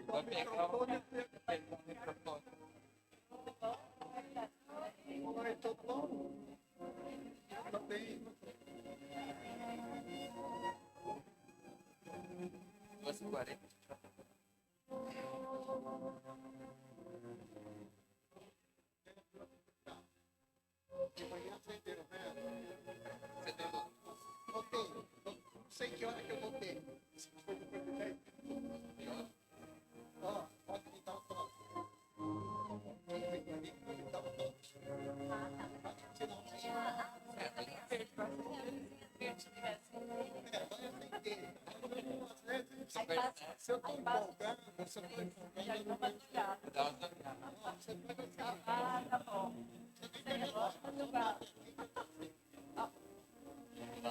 Vou pegar o microfone. Oi, tudo bom? Tudo bem? 2h40. De manhã acenderam, né? Você tem luz? Voltei. Não sei que hora que eu voltei. Foi depois de 10. Ó, pode me dar o toque. Me dá o toque. Se eu tô empolgado, se eu tô empolgado, Dá uma olhada. você pode assim. Tá bom.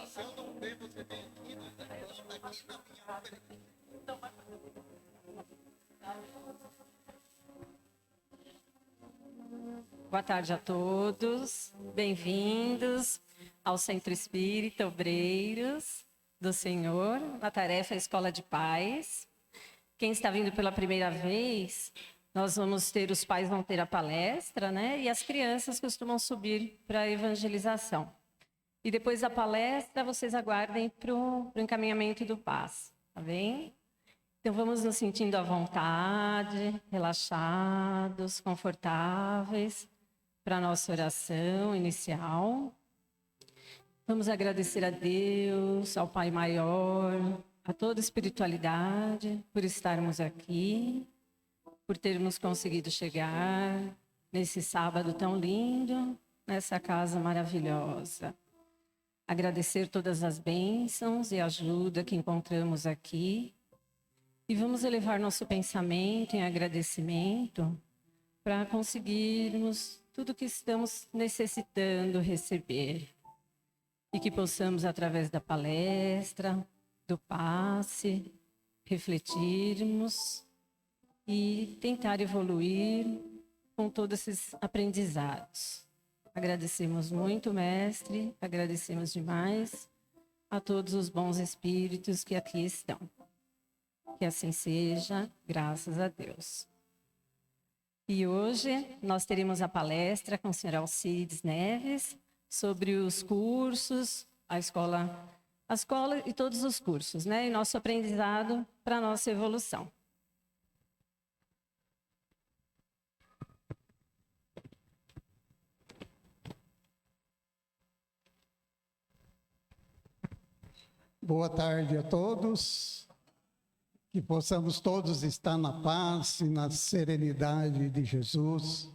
Se eu não ver, você vem aqui, né? Aqui na minha Boa tarde a todos, bem-vindos ao Centro Espírita Obreiros do Senhor, na tarefa Escola de Paz. Quem está vindo pela primeira vez, os pais vão ter a palestra, né? E as crianças costumam subir para a evangelização. E depois da palestra, vocês aguardem para o encaminhamento do passe, tá bem? Então, vamos nos sentindo à vontade, relaxados, confortáveis, para a nossa oração inicial. Vamos agradecer a Deus, ao Pai Maior, a toda a espiritualidade, por estarmos aqui, por termos conseguido chegar nesse sábado tão lindo, nessa casa maravilhosa. Agradecer todas as bênçãos e ajuda que encontramos aqui. E vamos elevar nosso pensamento em agradecimento para conseguirmos tudo que estamos necessitando receber. E que possamos, através da palestra, do passe, refletirmos e tentar evoluir com todos esses aprendizados. Agradecemos muito, mestre, agradecemos demais a todos os bons espíritos que aqui estão. Que assim seja, graças a Deus. E hoje nós teremos a palestra com o senhor Alcides Neves sobre os cursos, a escola e todos os cursos, né? E nosso aprendizado para a nossa evolução. Boa tarde a todos. Que possamos todos estar na paz e na serenidade de Jesus,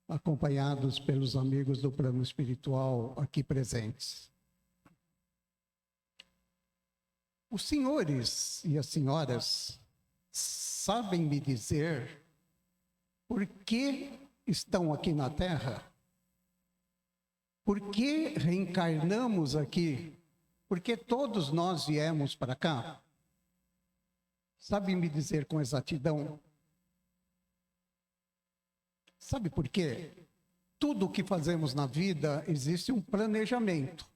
acompanhados pelos amigos do plano espiritual aqui presentes. Os senhores e as senhoras sabem me dizer por que estão aqui na Terra? Por que reencarnamos aqui? Por que todos nós viemos para cá? Sabe me dizer com exatidão? Sabe por quê? Tudo o que fazemos na vida existe um planejamento.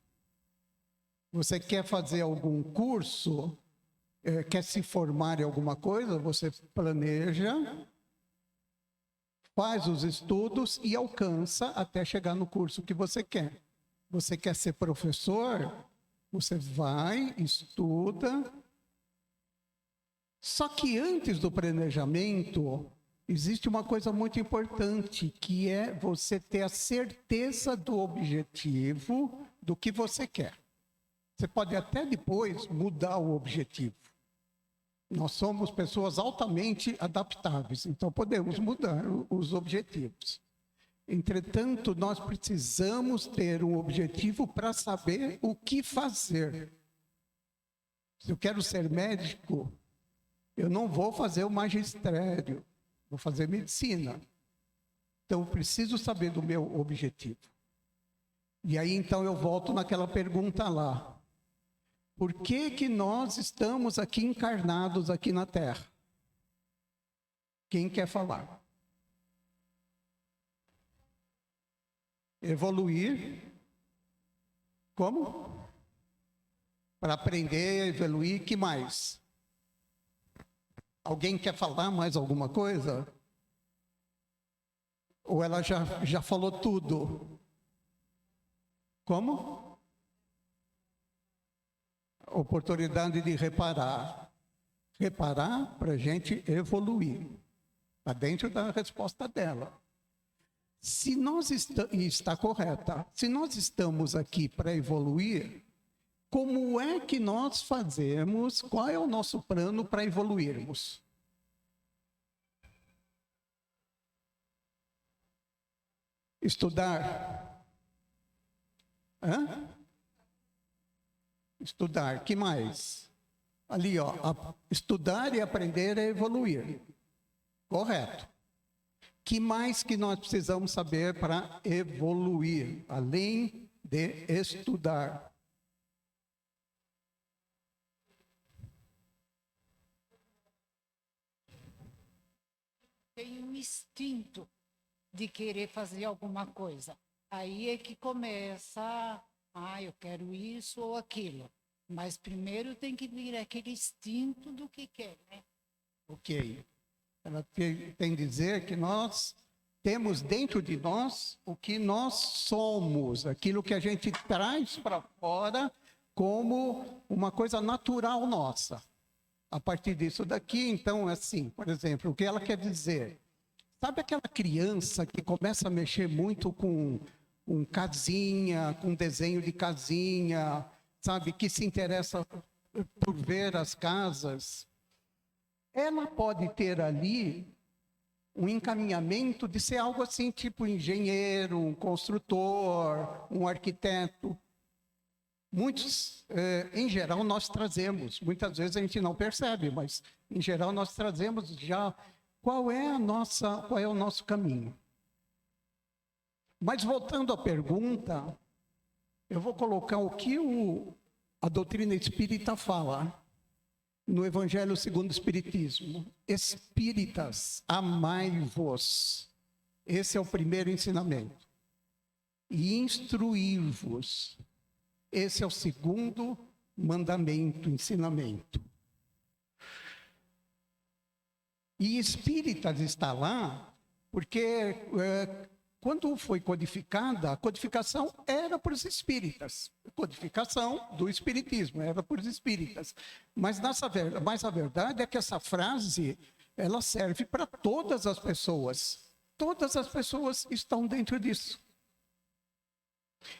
Você quer fazer algum curso, quer se formar em alguma coisa, você planeja, faz os estudos e alcança até chegar no curso que você quer. Você quer ser professor? Você vai, estuda. Só que antes do planejamento, existe uma coisa muito importante, que é você ter a certeza do objetivo, do que você quer. Você pode até depois mudar o objetivo. Nós somos pessoas altamente adaptáveis, então podemos mudar os objetivos. Entretanto, nós precisamos ter um objetivo para saber o que fazer. Se eu quero ser médico, eu não vou fazer o magistério, vou fazer medicina. Então, eu preciso saber do meu objetivo. E aí, então, eu volto naquela pergunta lá. Por que que nós estamos aqui encarnados aqui na Terra? Quem quer falar? Evoluir. Como? Para aprender, evoluir, que mais? Alguém quer falar mais alguma coisa? Ou ela já falou tudo? Como? Oportunidade de reparar. Reparar para a gente evoluir. Está dentro da resposta dela. Se nós está correta. Se nós estamos aqui para evoluir, como é que nós fazemos? Qual é o nosso plano para evoluirmos? Estudar. Hã? Estudar. Que mais? Ali, ó. Estudar e aprender a evoluir. Correto. Que mais que nós precisamos saber para evoluir, além de estudar? Tem um instinto de querer fazer alguma coisa. Aí é que começa, eu quero isso ou aquilo. Mas primeiro tem que vir aquele instinto do que quer, né? Ok. Ela tem a dizer que nós temos dentro de nós o que nós somos, aquilo que a gente traz para fora como uma coisa natural nossa. A partir disso daqui, então, assim, por exemplo, o que ela quer dizer? Sabe aquela criança que começa a mexer muito com casinha, com desenho de casinha, sabe, que se interessa por ver as casas? Ela pode ter ali um encaminhamento de ser algo assim, tipo engenheiro, um construtor, um arquiteto. Muitos, em geral, nós trazemos. Muitas vezes a gente não percebe, mas, em geral, nós trazemos já qual é o nosso caminho. Mas, voltando à pergunta, eu vou colocar o que a doutrina espírita fala no Evangelho segundo o Espiritismo. Espíritas, amai-vos. Esse é o primeiro ensinamento. E instruí-vos. Esse é o segundo mandamento, ensinamento. E espíritas está lá porque quando foi codificada, a codificação era para os espíritas. A codificação do espiritismo era para os espíritas. Mas a verdade é que essa frase, ela serve para todas as pessoas. Todas as pessoas estão dentro disso.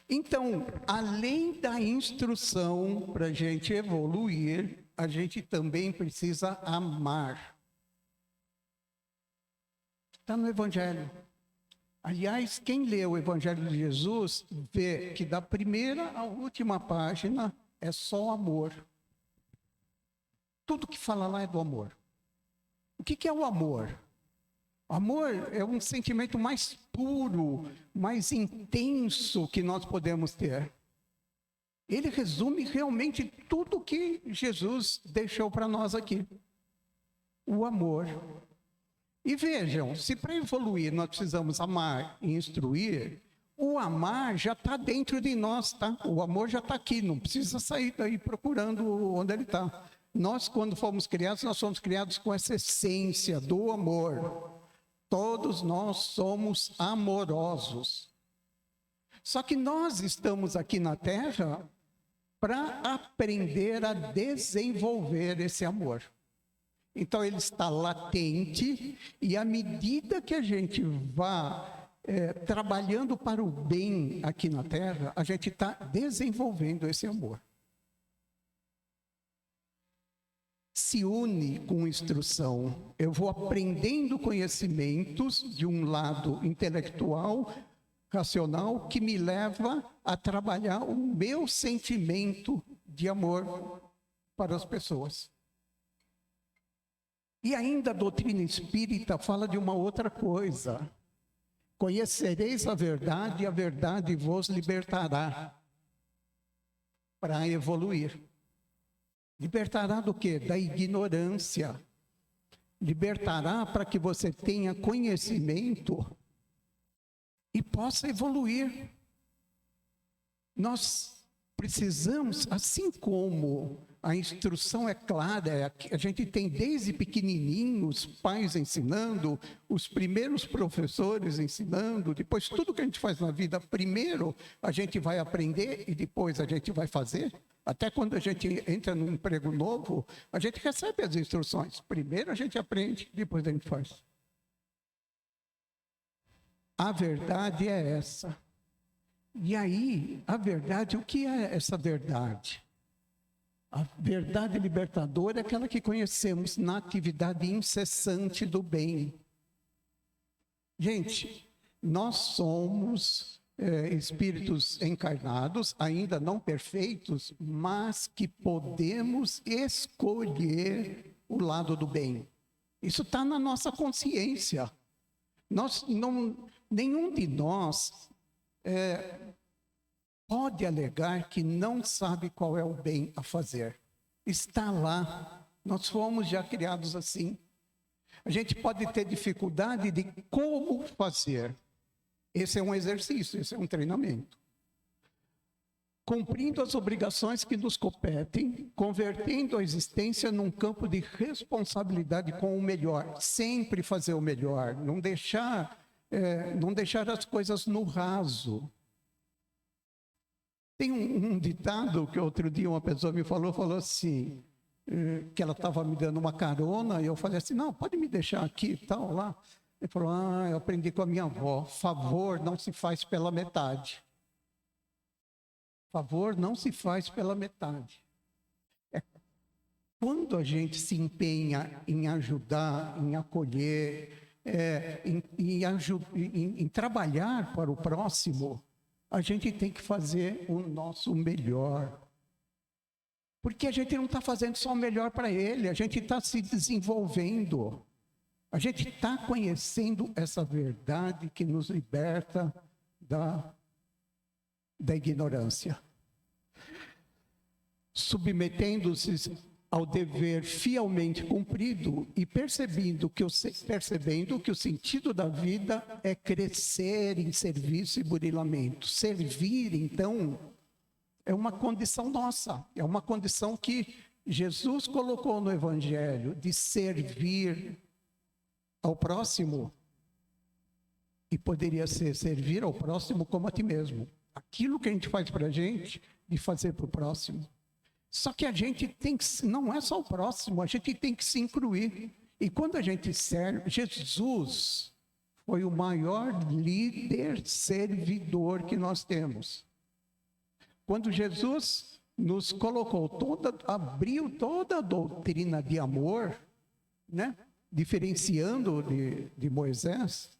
Então, além da instrução para a gente evoluir, a gente também precisa amar. Está no Evangelho. Aliás, quem lê o Evangelho de Jesus, vê que da primeira à última página é só amor. Tudo que fala lá é do amor. O que é o amor? Amor é um sentimento mais puro, mais intenso que nós podemos ter. Ele resume realmente tudo que Jesus deixou para nós aqui. O amor. E vejam, se para evoluir nós precisamos amar e instruir, o amar já está dentro de nós, tá? O amor já está aqui, não precisa sair daí procurando onde ele está. Nós, quando fomos criados, nós fomos criados com essa essência do amor. Todos nós somos amorosos. Só que nós estamos aqui na Terra para aprender a desenvolver esse amor. Então ele está latente e à medida que a gente vá trabalhando para o bem aqui na Terra, a gente está desenvolvendo esse amor. Se une com instrução. Eu vou aprendendo conhecimentos de um lado intelectual, racional, que me leva a trabalhar o meu sentimento de amor para as pessoas. E ainda a doutrina espírita fala de uma outra coisa. Conhecereis a verdade e a verdade vos libertará para evoluir. Libertará do quê? Da ignorância. Libertará para que você tenha conhecimento e possa evoluir. Nós precisamos, assim como a instrução é clara, a gente tem desde pequenininhos pais ensinando, os primeiros professores ensinando, depois tudo que a gente faz na vida, primeiro a gente vai aprender e depois a gente vai fazer. Até quando a gente entra num emprego novo, a gente recebe as instruções. Primeiro a gente aprende, depois a gente faz. A verdade é essa. E aí, a verdade, o que é essa verdade? A verdade libertadora é aquela que conhecemos na atividade incessante do bem. Gente, nós somos espíritos encarnados, ainda não perfeitos, mas que podemos escolher o lado do bem. Isso está na nossa consciência. Nenhum de nós pode alegar que não sabe qual é o bem a fazer. Está lá. Nós fomos já criados assim. A gente pode ter dificuldade de como fazer. Esse é um exercício, esse é um treinamento. Cumprindo as obrigações que nos competem, convertendo a existência num campo de responsabilidade com o melhor. Sempre fazer o melhor, não deixar as coisas no raso. Tem um ditado que outro dia uma pessoa me falou assim, que ela estava me dando uma carona, e eu falei assim, não, pode me deixar aqui e tal, lá. Ele falou, eu aprendi com a minha avó, favor não se faz pela metade. Favor não se faz pela metade. Quando a gente se empenha em ajudar, em acolher, em trabalhar para o próximo, a gente tem que fazer o nosso melhor. Porque a gente não está fazendo só o melhor para ele, a gente está se desenvolvendo. A gente está conhecendo essa verdade que nos liberta da ignorância. Submetendo-se ao dever fielmente cumprido e percebendo que o sentido da vida é crescer em serviço e burilamento. Servir, então, é uma condição nossa, é uma condição que Jesus colocou no Evangelho, de servir ao próximo. E poderia ser servir ao próximo como a ti mesmo. Aquilo que a gente faz para a gente, de fazer para o próximo. Só que a gente tem que, não é só o próximo, a gente tem que se incluir. E quando a gente serve, Jesus foi o maior líder servidor que nós temos. Quando Jesus nos colocou abriu toda a doutrina de amor, né? Diferenciando de Moisés,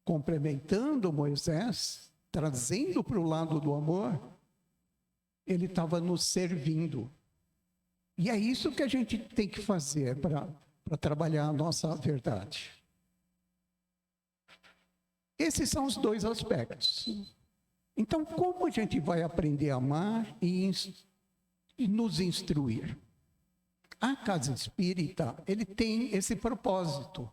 complementando Moisés, trazendo para o lado do amor, ele estava nos servindo. E é isso que a gente tem que fazer para trabalhar a nossa verdade. Esses são os dois aspectos. Então, como a gente vai aprender a amar e nos instruir? A casa espírita, ele tem esse propósito.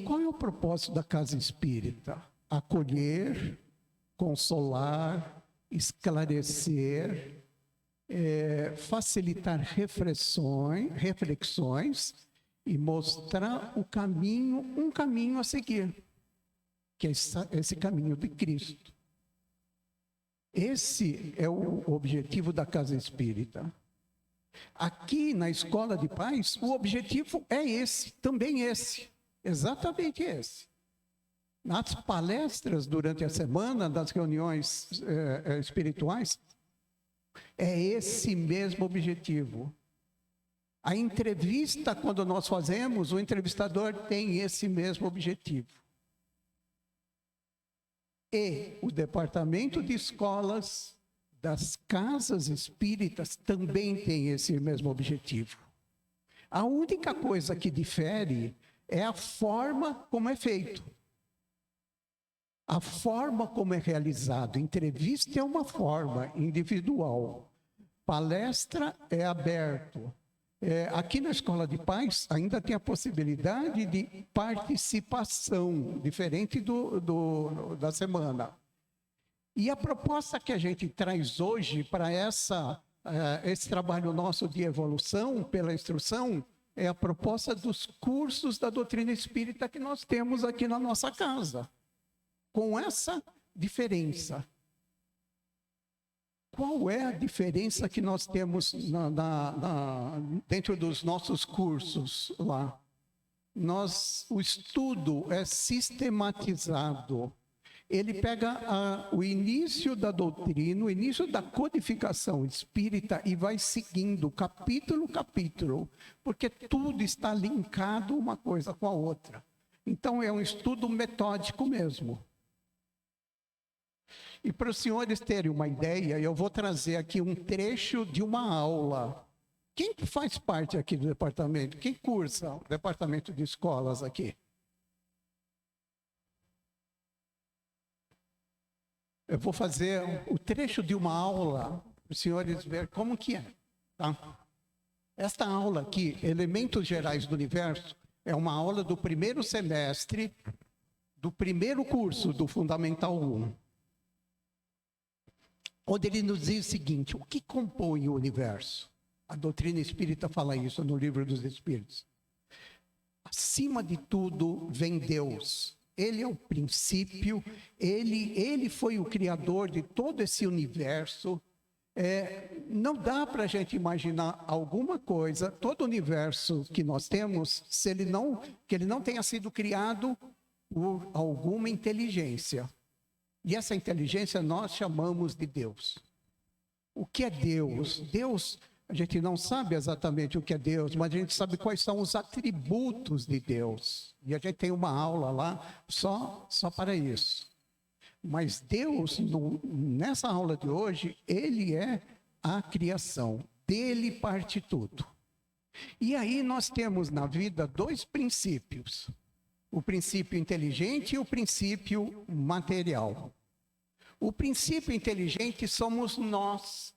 Qual é o propósito da casa espírita? Acolher, consolar, esclarecer, facilitar reflexões e mostrar um caminho a seguir, que é esse caminho de Cristo. Esse é o objetivo da casa espírita. Aqui na Escola de Paz, o objetivo é esse, também esse, exatamente esse. Nas palestras durante a semana, das reuniões espirituais, é esse mesmo objetivo. A entrevista, quando nós fazemos, o entrevistador tem esse mesmo objetivo. E o departamento de escolas das casas espíritas também tem esse mesmo objetivo. A única coisa que difere é a forma como é feito. A forma como é realizado. Entrevista é uma forma individual. Palestra é aberto. Aqui na Escola de Paz ainda tem a possibilidade de participação, diferente da semana. E a proposta que a gente traz hoje para essa esse trabalho nosso de evolução pela instrução é a proposta dos cursos da doutrina espírita que nós temos aqui na nossa casa. Com essa diferença. Qual é a diferença que nós temos dentro dos nossos cursos lá? O estudo é sistematizado. Ele pega o início da doutrina, o início da codificação espírita e vai seguindo capítulo a capítulo, porque tudo está linkado uma coisa com a outra. Então é um estudo metódico mesmo. E para os senhores terem uma ideia, eu vou trazer aqui um trecho de uma aula. Quem faz parte aqui do departamento? Quem cursa o departamento de escolas aqui? Eu vou fazer o trecho de uma aula para os senhores verem como que é. Tá? Esta aula aqui, Elementos Gerais do Universo, é uma aula do primeiro semestre do primeiro curso do Fundamental 1. Onde ele nos diz o seguinte: o que compõe o universo? A doutrina espírita fala isso no Livro dos Espíritos. Acima de tudo vem Deus. Ele é o princípio, ele foi o criador de todo esse universo. Não dá para a gente imaginar alguma coisa, todo o universo que nós temos, que ele não tenha sido criado por alguma inteligência. E essa inteligência nós chamamos de Deus. O que é Deus? Deus, a gente não sabe exatamente o que é Deus, mas a gente sabe quais são os atributos de Deus. E a gente tem uma aula lá só para isso. Mas Deus, nessa aula de hoje, ele é a criação. Dele parte tudo. E aí nós temos na vida dois princípios. O princípio inteligente e o princípio material. O princípio inteligente somos nós,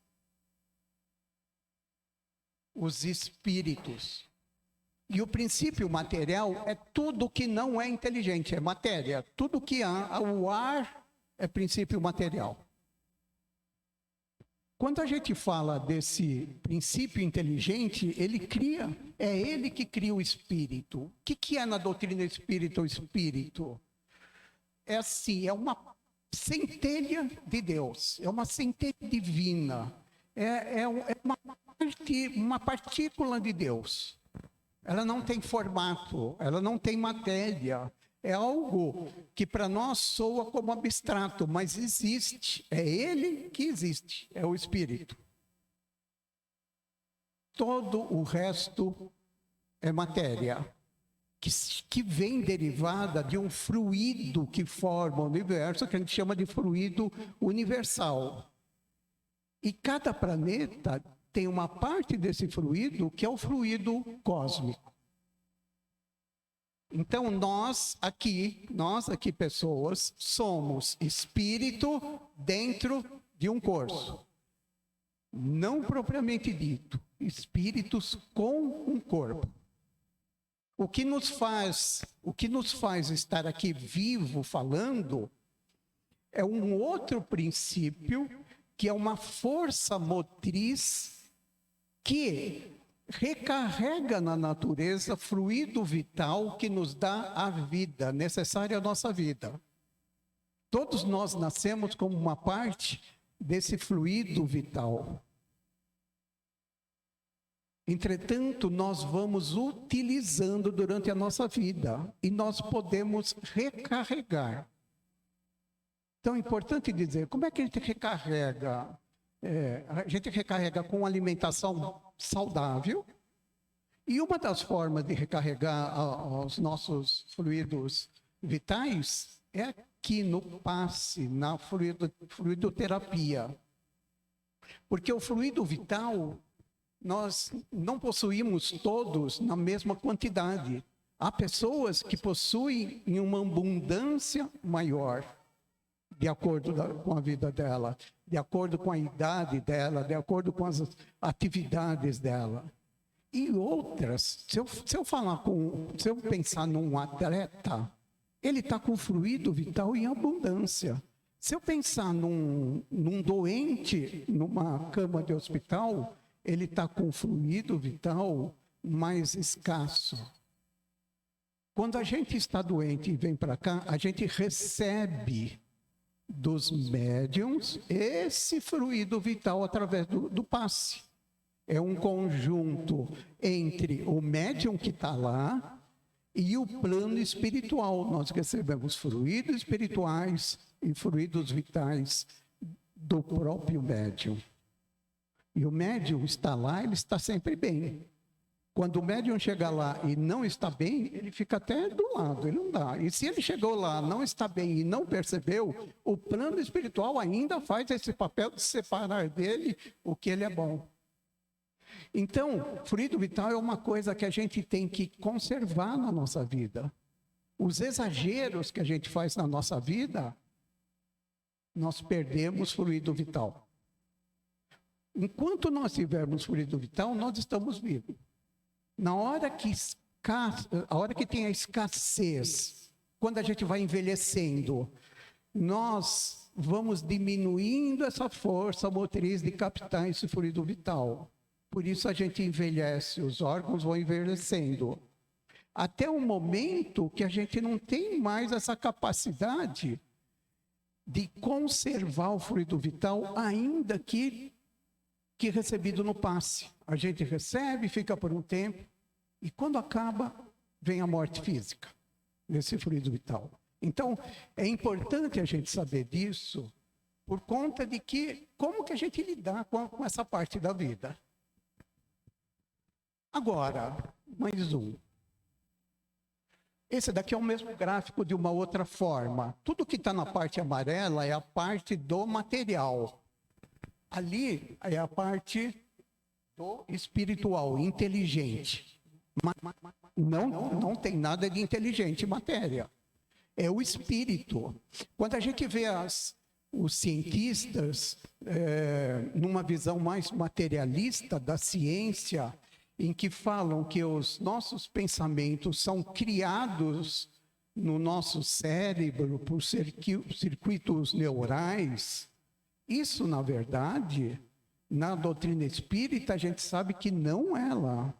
os espíritos. E o princípio material é tudo que não é inteligente, é matéria. Tudo que há, o ar é princípio material. Quando a gente fala desse princípio inteligente, é ele que cria o espírito. O que é na doutrina espírita o espírito? É assim, é uma centelha de Deus, é uma centelha divina, é uma partícula de Deus. Ela não tem formato, ela não tem matéria. É algo que para nós soa como abstrato, mas existe. É ele que existe, é o Espírito. Todo o resto é matéria, que vem derivada de um fluido que forma o universo, que a gente chama de fluido universal. E cada planeta tem uma parte desse fluido que é o fluido cósmico. Então, nós aqui pessoas, somos espírito dentro de um corpo. Não propriamente dito, espíritos com um corpo. O que nos faz estar aqui vivo falando é um outro princípio, que é uma força motriz que recarrega na natureza fluido vital que nos dá a vida necessária à nossa vida. Todos nós nascemos como uma parte desse fluido vital. Entretanto, nós vamos utilizando durante a nossa vida e nós podemos recarregar. Então é importante dizer, como é que a gente recarrega? A gente recarrega com alimentação saudável, e uma das formas de recarregar os nossos fluidos vitais é aqui no passe, na fluidoterapia. Porque o fluido vital, nós não possuímos todos na mesma quantidade. Há pessoas que possuem em uma abundância maior, de acordo com a vida dela, de acordo com a idade dela, de acordo com as atividades dela. E outras, se eu pensar num atleta, ele está com fluido vital em abundância. Se eu pensar num doente numa cama de hospital, ele está com fluido vital mais escasso. Quando a gente está doente e vem para cá, a gente recebe dos médiums esse fluido vital através do passe. É um conjunto entre o médium que está lá e o plano espiritual. Nós recebemos fluidos espirituais e fluidos vitais do próprio médium. E o médium está lá, ele está sempre bem. Quando o médium chega lá e não está bem, ele fica até do lado, ele não dá. E se ele chegou lá, não está bem e não percebeu, o plano espiritual ainda faz esse papel de separar dele o que ele é bom. Então, fluido vital é uma coisa que a gente tem que conservar na nossa vida. Os exageros que a gente faz na nossa vida, nós perdemos fluido vital. Enquanto nós tivermos fluido vital, nós estamos vivos. Na hora que tem a escassez, quando a gente vai envelhecendo, nós vamos diminuindo essa força motriz de captar esse fluido vital. Por isso a gente envelhece, os órgãos vão envelhecendo. Até o momento que a gente não tem mais essa capacidade de conservar o fluido vital, ainda que recebido no passe. A gente recebe, fica por um tempo, e quando acaba, vem a morte física, nesse fluido vital. Então, é importante a gente saber disso, por conta de que, como que a gente lidar com essa parte da vida. Agora, mais um. Esse daqui é o mesmo gráfico de uma outra forma. Tudo que está na parte amarela é a parte do material. Ali é a parte do espiritual, inteligente. Não tem nada de inteligente em matéria. É o espírito. Quando a gente vê os cientistas numa visão mais materialista da ciência, em que falam que os nossos pensamentos são criados no nosso cérebro por circuitos neurais, isso, na verdade, na doutrina espírita, a gente sabe que não é lá.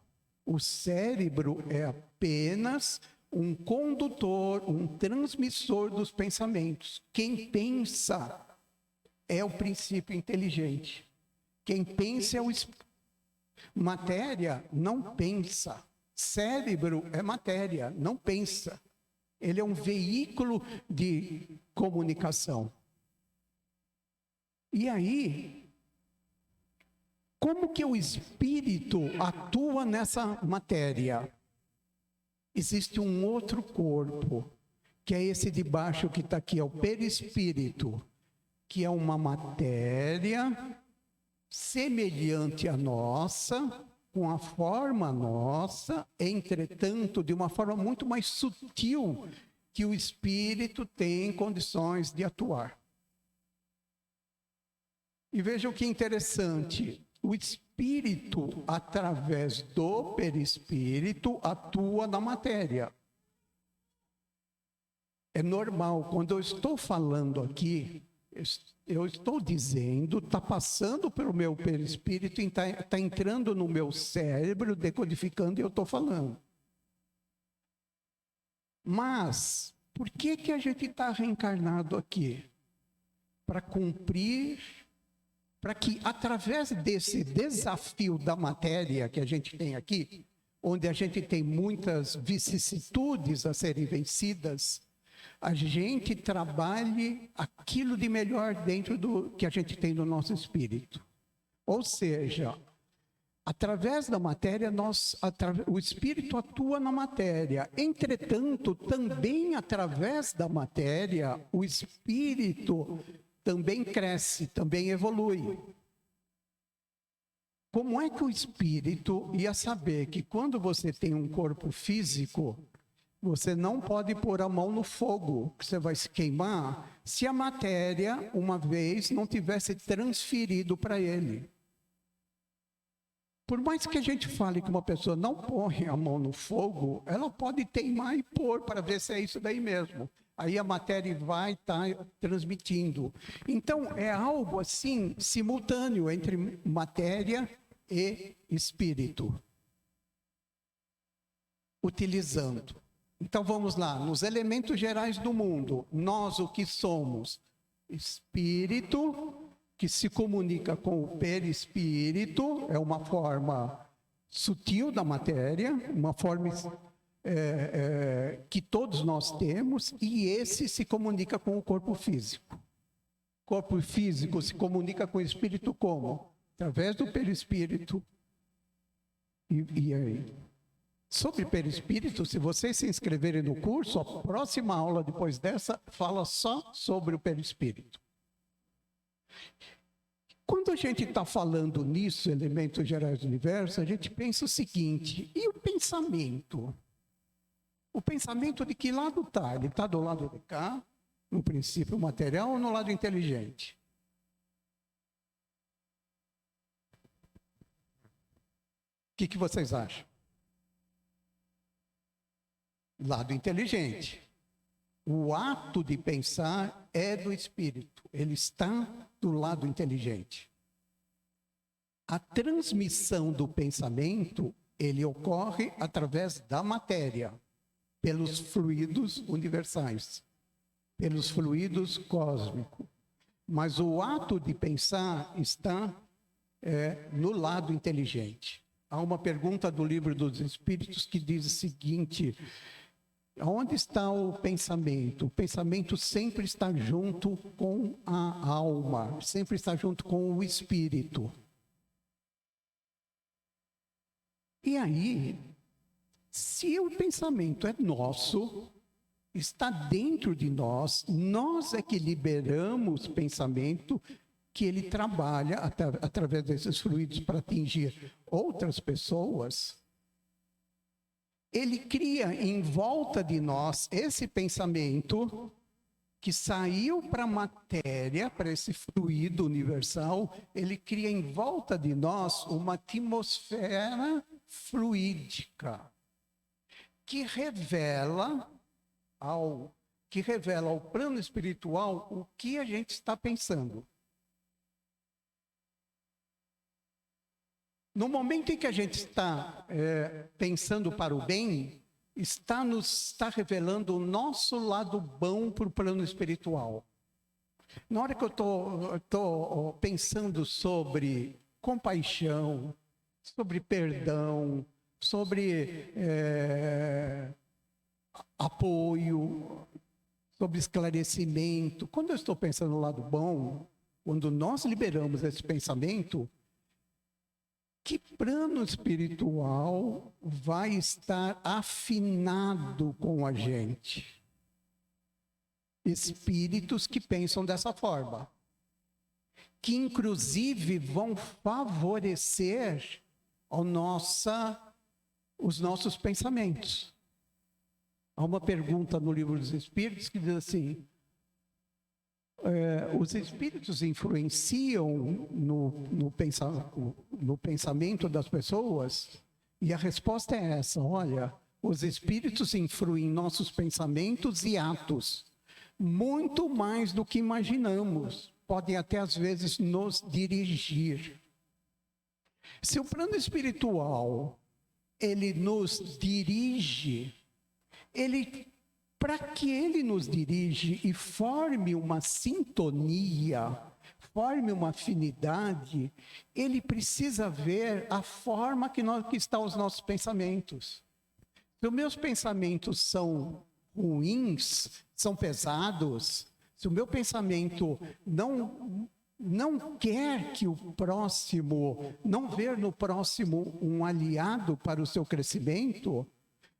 O cérebro é apenas um condutor, um transmissor dos pensamentos. Quem pensa é o princípio inteligente. Quem pensa é o espírito. Matéria não pensa. Cérebro é matéria, não pensa. Ele é um veículo de comunicação. E aí, como que o espírito atua nessa matéria? Existe um outro corpo, que é esse de baixo que está aqui, é o perispírito, que é uma matéria semelhante à nossa, com a forma nossa, entretanto, de uma forma muito mais sutil, que o espírito tem condições de atuar. E vejam que interessante, o espírito, através do perispírito, atua na matéria. É normal, quando eu estou falando aqui, eu estou dizendo, está passando pelo meu perispírito, está entrando no meu cérebro, decodificando, e eu estou falando. Mas, por que a gente está reencarnado aqui? Para cumprir, para que através desse desafio da matéria que a gente tem aqui, onde a gente tem muitas vicissitudes a serem vencidas, a gente trabalhe aquilo de melhor dentro do que a gente tem no nosso espírito. Ou seja, através da matéria, o espírito atua na matéria. Entretanto, também através da matéria, o espírito também cresce, também evolui. Como é que o espírito ia saber que quando você tem um corpo físico, você não pode pôr a mão no fogo, que você vai se queimar, se a matéria, uma vez, não tivesse transferido para ele? Por mais que a gente fale que uma pessoa não põe a mão no fogo, ela pode teimar e pôr para ver se é isso daí mesmo. aí a matéria vai estar transmitindo. Então, é algo assim, simultâneo entre matéria e espírito. Utilizando. Então, vamos lá. Nos elementos gerais do mundo, nós o que somos? Espírito, que se comunica com o perispírito, é uma forma sutil da matéria, uma forma que todos nós temos, e esse se comunica com o corpo físico. O corpo físico se comunica com o espírito como? Através do perispírito. E aí? Sobre perispírito, se vocês se inscreverem no curso, a próxima aula depois dessa fala só sobre o perispírito. Quando a gente está falando nisso, elementos gerais do universo, a gente pensa o seguinte: e o pensamento? O pensamento de que lado está? Ele está do lado de cá, no princípio material, ou no lado inteligente? O que vocês acham? Lado inteligente. O ato de pensar é do espírito, ele está do lado inteligente. A transmissão do pensamento, ele ocorre através da matéria, pelos fluidos universais, pelos fluidos cósmicos. Mas o ato de pensar está no lado inteligente. Há uma pergunta do Livro dos Espíritos que diz o seguinte: onde está o pensamento? O pensamento sempre está junto com a alma, sempre está junto com o espírito. E aí, se o pensamento é nosso, está dentro de nós, nós é que liberamos pensamento, que ele trabalha através desses fluidos para atingir outras pessoas. Ele cria em volta de nós esse pensamento que saiu para a matéria, para esse fluido universal, ele cria em volta de nós uma atmosfera fluídica que revela ao plano espiritual o que a gente está pensando. No momento em que a gente está pensando para o bem, está revelando o nosso lado bom para o plano espiritual. Na hora que eu estou pensando sobre compaixão, sobre perdão, sobre apoio, sobre esclarecimento, quando eu estou pensando no lado bom, quando nós liberamos esse pensamento, que plano espiritual vai estar afinado com a gente? Espíritos que pensam dessa forma, que inclusive vão favorecer os nossos pensamentos. Há uma pergunta no Livro dos Espíritos que diz assim: os espíritos influenciam no pensamento das pessoas? E a resposta é essa: olha, os espíritos influem em nossos pensamentos e atos, muito mais do que imaginamos. Podem até às vezes nos dirigir. Se o plano espiritual, ele nos dirige, para que ele nos dirige e forme uma sintonia, forme uma afinidade, ele precisa ver a forma que estão os nossos pensamentos. Se os meus pensamentos são ruins, são pesados, se o meu pensamento não quer que o próximo, não ver no próximo um aliado para o seu crescimento,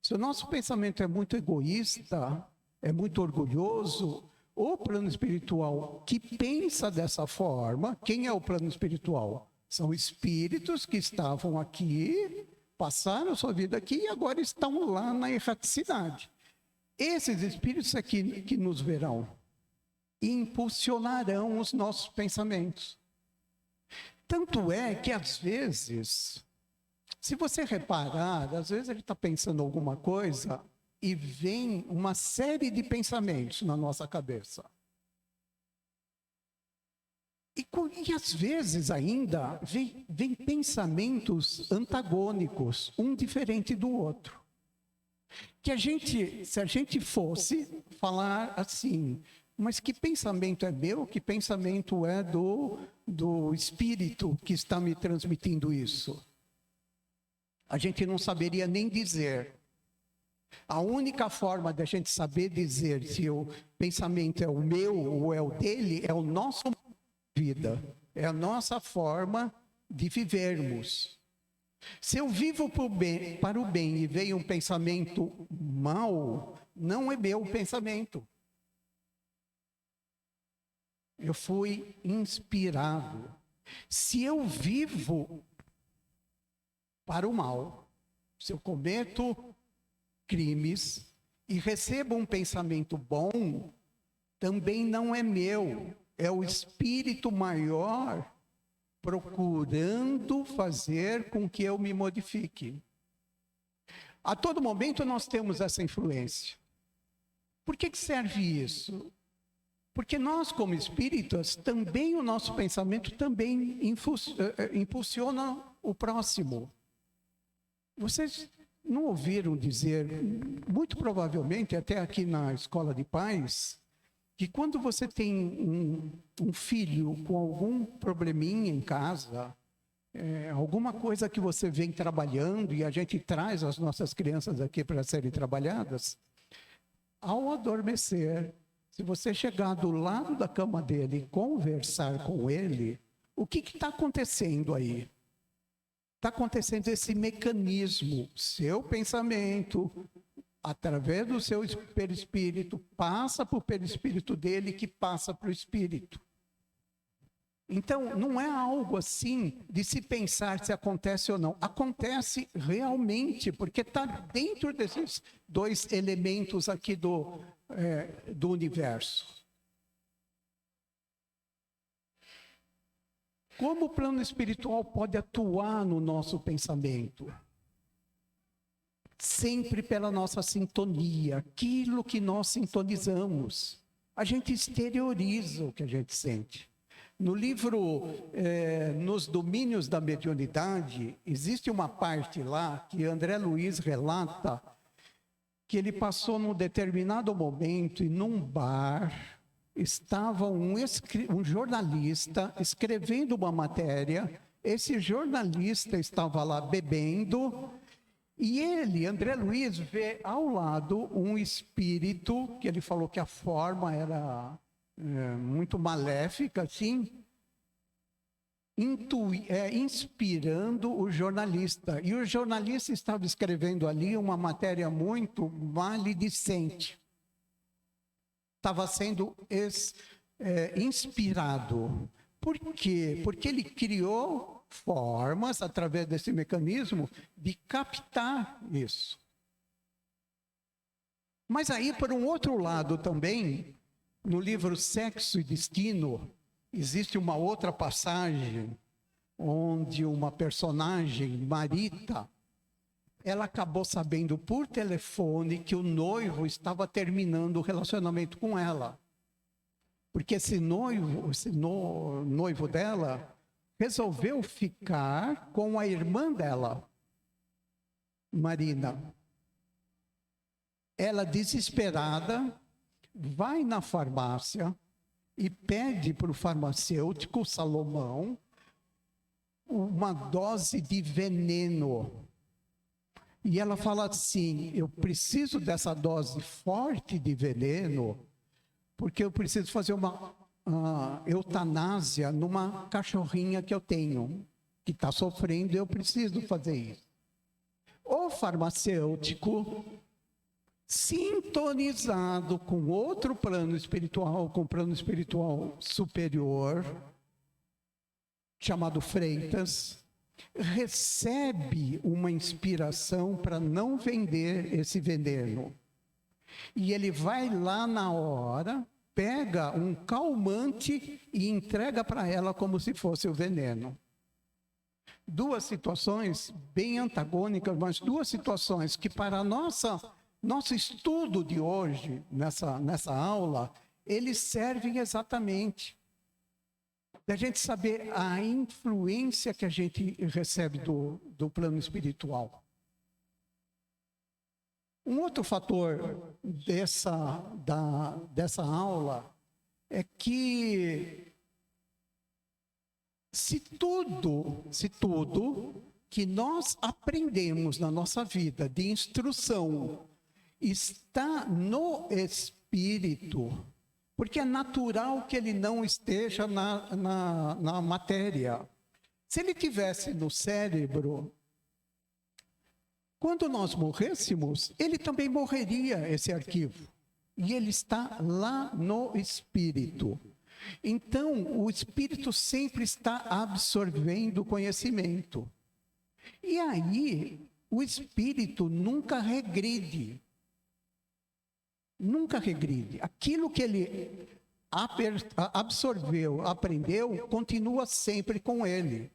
se o nosso pensamento é muito egoísta, é muito orgulhoso, o plano espiritual que pensa dessa forma, quem é o plano espiritual? São espíritos que estavam aqui, passaram sua vida aqui e agora estão lá na erraticidade. Esses espíritos aqui que nos verão e impulsionarão os nossos pensamentos. Tanto é que às vezes, se você reparar, às vezes ele está pensando alguma coisa e vem uma série de pensamentos na nossa cabeça. E às vezes ainda vem pensamentos antagônicos, um diferente do outro. Que se a gente fosse falar assim, mas que pensamento é meu, que pensamento é do Espírito que está me transmitindo isso? A gente não saberia nem dizer. A única forma de a gente saber dizer se o pensamento é o meu ou é o dele é o nosso vida, é a nossa forma de vivermos. Se eu vivo para o bem e veio um pensamento mau, não é meu pensamento. Eu fui inspirado. Se eu vivo para o mal, se eu cometo crimes e recebo um pensamento bom, também não é meu. É o Espírito maior procurando fazer com que eu me modifique. A todo momento nós temos essa influência. Por que serve isso? Porque nós, como espíritas, também o nosso pensamento também impulsiona o próximo. Vocês não ouviram dizer, muito provavelmente, até aqui na Escola de Paz, que quando você tem um filho com algum probleminha em casa, alguma coisa que você vem trabalhando, e a gente traz as nossas crianças aqui para serem trabalhadas, ao adormecer, se você chegar do lado da cama dele e conversar com ele, o que está acontecendo aí? Está acontecendo esse mecanismo, seu pensamento, através do seu perispírito, passa para o perispírito dele, que passa para o espírito. Então, não é algo assim de se pensar se acontece ou não. Acontece realmente, porque está dentro desses dois elementos aqui do universo. Como o plano espiritual pode atuar no nosso pensamento? Sempre pela nossa sintonia, aquilo que nós sintonizamos. A gente exterioriza o que a gente sente. No livro Nos Domínios da Mediunidade, existe uma parte lá que André Luiz relata que ele passou num determinado momento e num bar estava um jornalista escrevendo uma matéria. Esse jornalista estava lá bebendo e ele, André Luiz, vê ao lado um espírito, que ele falou que a forma era muito maléfica, assim, inspirando o jornalista. E o jornalista estava escrevendo ali uma matéria muito maledicente. Estava sendo inspirado. Por quê? Porque ele criou formas, através desse mecanismo, de captar isso. Mas aí, por um outro lado também, no livro Sexo e Destino, existe uma outra passagem onde uma personagem, Marita, ela acabou sabendo por telefone que o noivo estava terminando o relacionamento com ela. Porque esse noivo dela resolveu ficar com a irmã dela, Marina. Ela, desesperada, vai na farmácia e pede para o farmacêutico Salomão uma dose de veneno. E ela fala assim: eu preciso dessa dose forte de veneno, porque eu preciso fazer uma eutanásia numa cachorrinha que eu tenho, que está sofrendo, e eu preciso fazer isso. O farmacêutico, sintonizado com outro plano espiritual, com o plano espiritual superior, chamado Freitas, recebe uma inspiração para não vender esse veneno. E ele vai lá na hora, pega um calmante e entrega para ela como se fosse o veneno. Duas situações bem antagônicas, mas duas situações que, para a nossa Nosso estudo de hoje, nessa aula, eles servem exatamente da gente saber a influência que a gente recebe do plano espiritual. Um outro fator dessa aula é que se tudo que nós aprendemos na nossa vida de instrução está no espírito, porque é natural que ele não esteja na matéria. Se ele tivesse no cérebro, quando nós morrêssemos, ele também morreria, esse arquivo. E ele está lá no espírito. Então, o espírito sempre está absorvendo conhecimento. E aí, o espírito nunca regride. Nunca regride. Aquilo que ele absorveu, aprendeu, continua sempre com ele.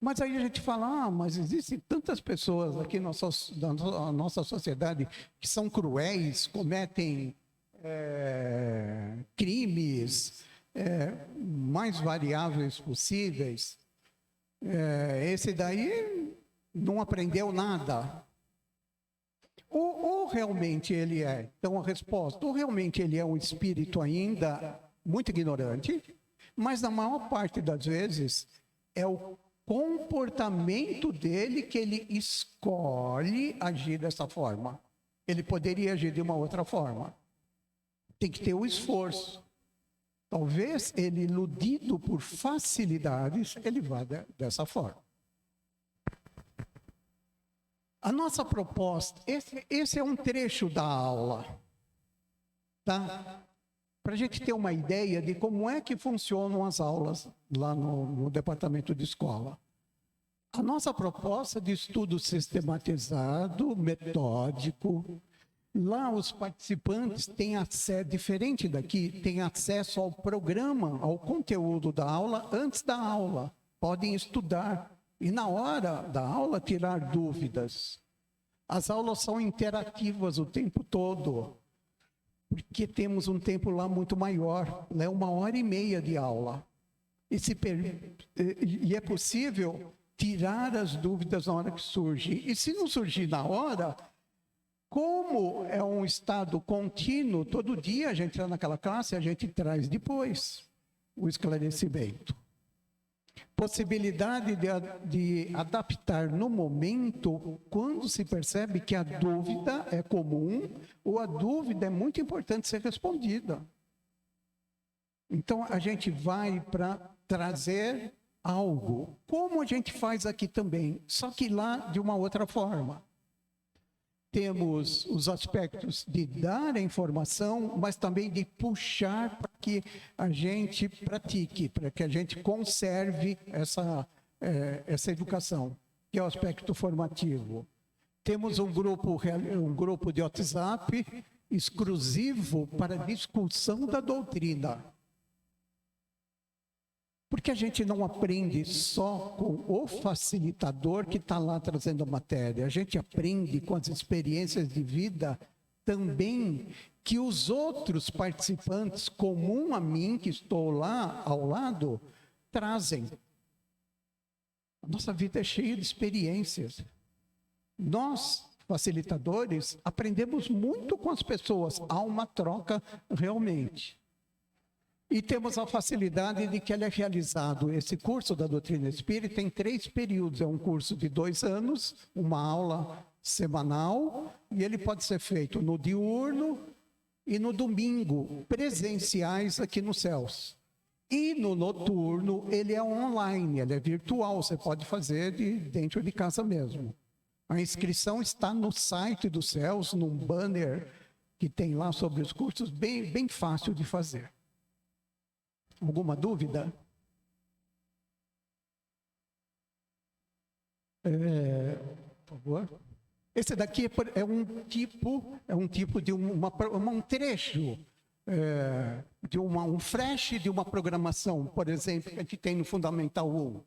Mas aí a gente fala, mas existem tantas pessoas aqui na nossa sociedade que são cruéis, cometem crimes mais variáveis possíveis. Esse daí não aprendeu nada. Ou realmente ele é, então a resposta, ou realmente ele é um espírito ainda muito ignorante, mas na maior parte das vezes é o comportamento dele que ele escolhe agir dessa forma. Ele poderia agir de uma outra forma. Tem que ter o esforço. Talvez ele, iludido por facilidades, ele vá dessa forma. A nossa proposta, esse é um trecho da aula, tá? Para a gente ter uma ideia de como é que funcionam as aulas lá no departamento de escola. A nossa proposta de estudo sistematizado, metódico, lá os participantes têm acesso, diferente daqui, têm acesso ao programa, ao conteúdo da aula antes da aula. Podem estudar e na hora da aula tirar dúvidas. As aulas são interativas o tempo todo, porque temos um tempo lá muito maior, é 1h30 de aula. E é possível tirar as dúvidas na hora que surge. E se não surgir na hora, como é um estado contínuo, todo dia a gente entra naquela classe, a gente traz depois o esclarecimento. Possibilidade de adaptar no momento, quando se percebe que a dúvida é comum, ou a dúvida é muito importante ser respondida. Então, a gente vai para trazer algo, como a gente faz aqui também, só que lá de uma outra forma. Temos os aspectos de dar a informação, mas também de puxar para que a gente pratique, para que a gente conserve essa educação, que é o aspecto formativo. Temos um grupo de WhatsApp exclusivo para discussão da doutrina. Porque a gente não aprende só com o facilitador que está lá trazendo a matéria. A gente aprende com as experiências de vida também que os outros participantes, comum a mim, que estou lá ao lado, trazem. A nossa vida é cheia de experiências. Nós, facilitadores, aprendemos muito com as pessoas. Há uma troca realmente. E temos a facilidade de que ele é realizado, esse curso da doutrina espírita, em 3 períodos. É um curso de 2 anos, uma aula semanal, e ele pode ser feito no diurno e no domingo, presenciais aqui nos céus. E no noturno, ele é online, ele é virtual, você pode fazer dentro de casa mesmo. A inscrição está no site dos céus, num banner que tem lá sobre os cursos, bem fácil de fazer. Alguma dúvida? Por favor. Esse daqui é um tipo de um trecho, de um flash de uma programação, por exemplo, que a gente tem no Fundamental 1.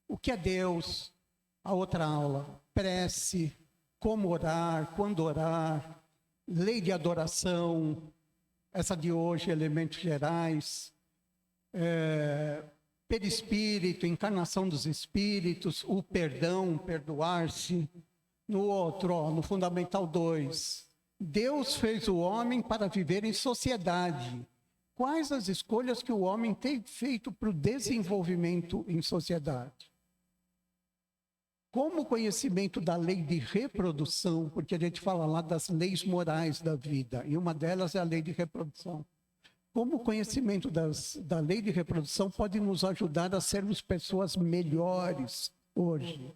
O que é Deus? A outra aula, prece, como orar, quando orar, lei de adoração, essa de hoje, elementos gerais, perispírito, encarnação dos espíritos, o perdão, perdoar-se. No outro, ó, no Fundamental 2, Deus fez o homem para viver em sociedade. Quais as escolhas que o homem tem feito para o desenvolvimento em sociedade? Como conhecimento da lei de reprodução, porque a gente fala lá das leis morais da vida, e uma delas é a lei de reprodução. Como o conhecimento da lei de reprodução pode nos ajudar a sermos pessoas melhores hoje?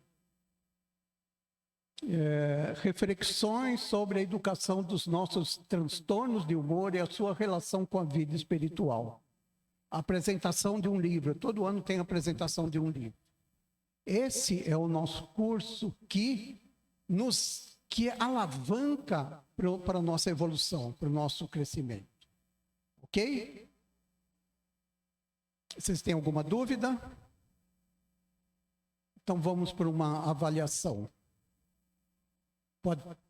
Reflexões sobre a educação dos nossos transtornos de humor e a sua relação com a vida espiritual. A apresentação de um livro. Todo ano tem a apresentação de um livro. Esse é o nosso curso que alavanca para a nossa evolução, para o nosso crescimento. Ok? Vocês têm alguma dúvida? Então vamos para uma avaliação.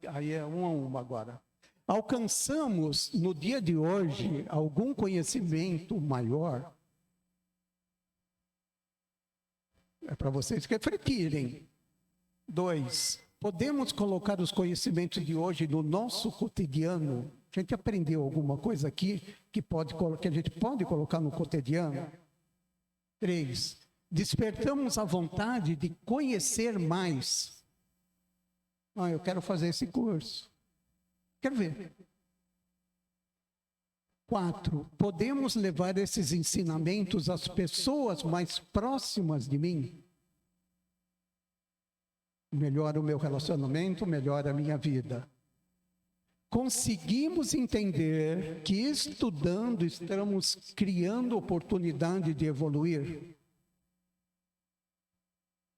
Aí é uma a uma agora. Alcançamos no dia de hoje algum conhecimento maior? É para vocês refletirem. 2. Podemos colocar os conhecimentos de hoje no nosso cotidiano? A gente aprendeu alguma coisa aqui que a gente pode colocar no cotidiano? 3. Despertamos a vontade de conhecer mais. Eu quero fazer esse curso. Quero ver. 4. Podemos levar esses ensinamentos às pessoas mais próximas de mim? Melhora o meu relacionamento, melhora a minha vida. Conseguimos entender que estudando estamos criando oportunidade de evoluir?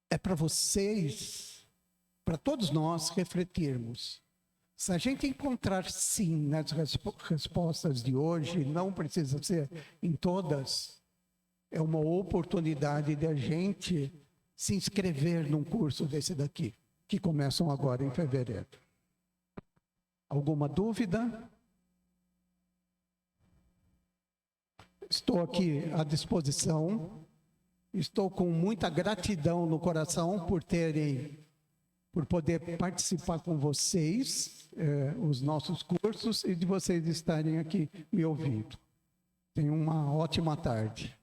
É para vocês, para todos nós refletirmos. Se a gente encontrar sim nas respostas de hoje, não precisa ser em todas, é uma oportunidade de a gente se inscrever num curso desse daqui, que começam agora em fevereiro. Alguma dúvida? Estou aqui à disposição. Estou com muita gratidão no coração por poder participar com vocês, os nossos cursos, e de vocês estarem aqui me ouvindo. Tenham uma ótima tarde.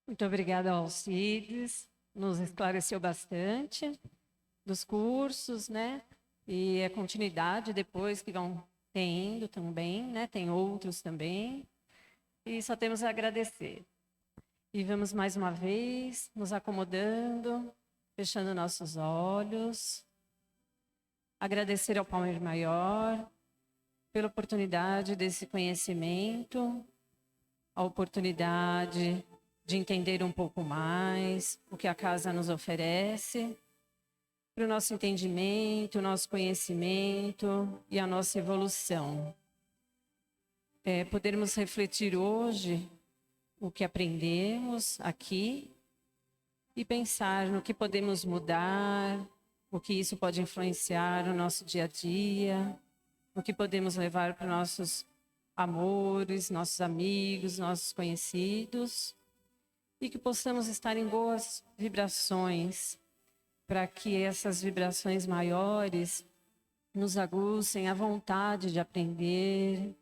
Muito obrigada, Alcides. Nos esclareceu bastante dos cursos, né? E a continuidade depois que vão tendo também, né? Tem outros também. E só temos a agradecer. E vamos mais uma vez nos acomodando, fechando nossos olhos. Agradecer ao Palmeiro Maior pela oportunidade desse conhecimento, a oportunidade de entender um pouco mais o que a casa nos oferece, para o nosso entendimento, o nosso conhecimento e a nossa evolução. Podermos refletir hoje o que aprendemos aqui e pensar no que podemos mudar, o que isso pode influenciar no nosso dia a dia, o que podemos levar para nossos amores, nossos amigos, nossos conhecidos, e que possamos estar em boas vibrações, para que essas vibrações maiores nos aguçem a vontade de aprender,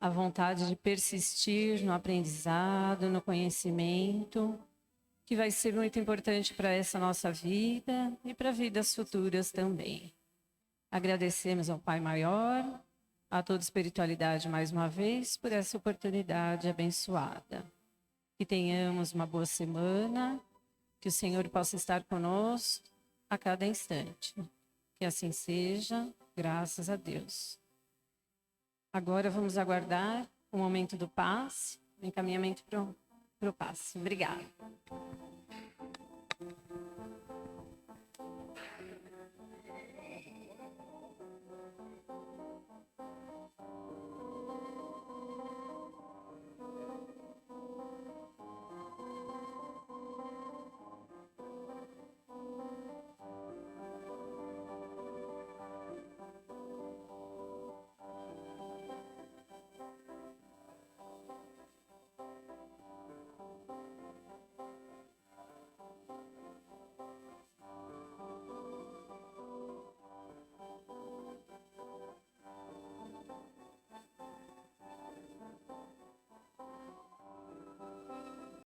a vontade de persistir no aprendizado, no conhecimento, que vai ser muito importante para essa nossa vida e para vidas futuras também. Agradecemos ao Pai Maior, a toda a espiritualidade mais uma vez, por essa oportunidade abençoada. Que tenhamos uma boa semana, que o Senhor possa estar conosco a cada instante. Que assim seja, graças a Deus. Agora vamos aguardar o momento do passe, o encaminhamento para o passe. Obrigada.